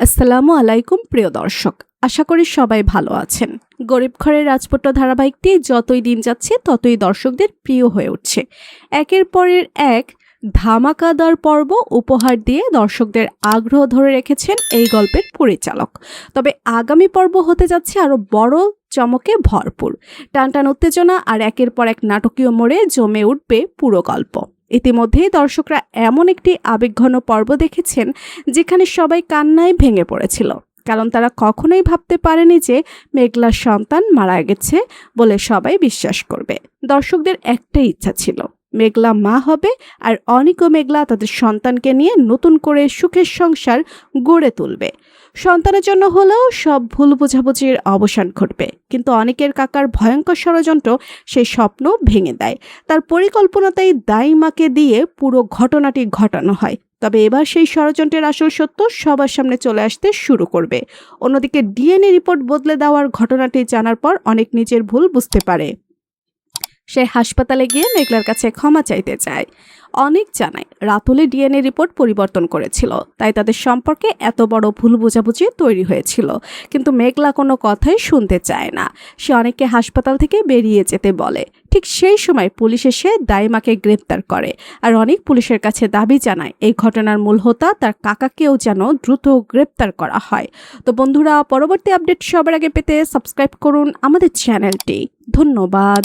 আসসালামু আলাইকুম প্রিয় দর্শক, আশা করি সবাই ভালো আছেন। গরিব ঘরের রাজপুত্র ধারাবাহিকটি যতই দিন যাচ্ছে ততই দর্শকদের প্রিয় হয়ে উঠছে। একের পরের এক ধামাকাদার পর্ব উপহার দিয়ে দর্শকদের আগ্রহ ধরে রেখেছেন এই গল্পের পরিচালক। তবে আগামী পর্ব হতে যাচ্ছে আরো বড় চমকে ভরপুর। টানটান উত্তেজনা আর একের পর এক নাটকীয় মোড়ে জমে উঠবে পুরো গল্প। ইতিমধ্যেই দর্শকরা এমন একটি আবেগঘন পর্ব দেখেছেন যেখানে সবাই কান্নায় ভেঙে পড়েছিল, কারণ তারা কখনোই ভাবতে পারেনি যে মেঘলার সন্তান মারা গেছে বলে সবাই বিশ্বাস করবে। দর্শকদের একটাই ইচ্ছা ছিল, মেঘলা মা হবে আর অনিক ও মেঘলা তাদের সন্তানকে নিয়ে নতুন করে সুখের সংসার গড়ে তুলবে। সন্তানের জন্য হলেও সব ভুল বোঝাবুঝির অবসান ঘটবে, কিন্তু অনিকের কাকার ভয়ঙ্কর ষড়যন্ত্র সেই স্বপ্ন ভেঙে দেয়। তার পরিকল্পনাতেই দাইমাকে দিয়ে পুরো ঘটনাটি ঘটানো হয়। তবে এবার সেই ষড়যন্ত্রের আসল সত্য সবার সামনে চলে আসতে শুরু করবে। অন্যদিকে ডিএনএ রিপোর্ট বদলে দেওয়ার ঘটনাটি জানার পর অনেক নিজের ভুল বুঝতে পারে। সে হাসপাতালে গিয়ে মেঘলার কাছে ক্ষমা চাইতে চায়। অনেক জানায় রাতুলে ডিএনএ রিপোর্ট পরিবর্তন করেছিল, তাই তাদের সম্পর্কে এত বড় ভুল বোঝাবুঝি তৈরি হয়েছিল। কিন্তু মেঘলা কোনো কথাই শুনতে চায় না। সে অনেককে হাসপাতাল থেকে বেরিয়ে যেতে বলে। ঠিক সেই সময় পুলিশ এসে দাইমাকে গ্রেপ্তার করে, আর অনেক পুলিশের কাছে দাবি জানায় এই ঘটনার মূল হোতা তার কাকাকেও যেন দ্রুত গ্রেপ্তার করা হয়। তো বন্ধুরা, পরবর্তী আপডেট সবার আগে পেতে সাবস্ক্রাইব করুন আমাদের চ্যানেলটি। ধন্যবাদ।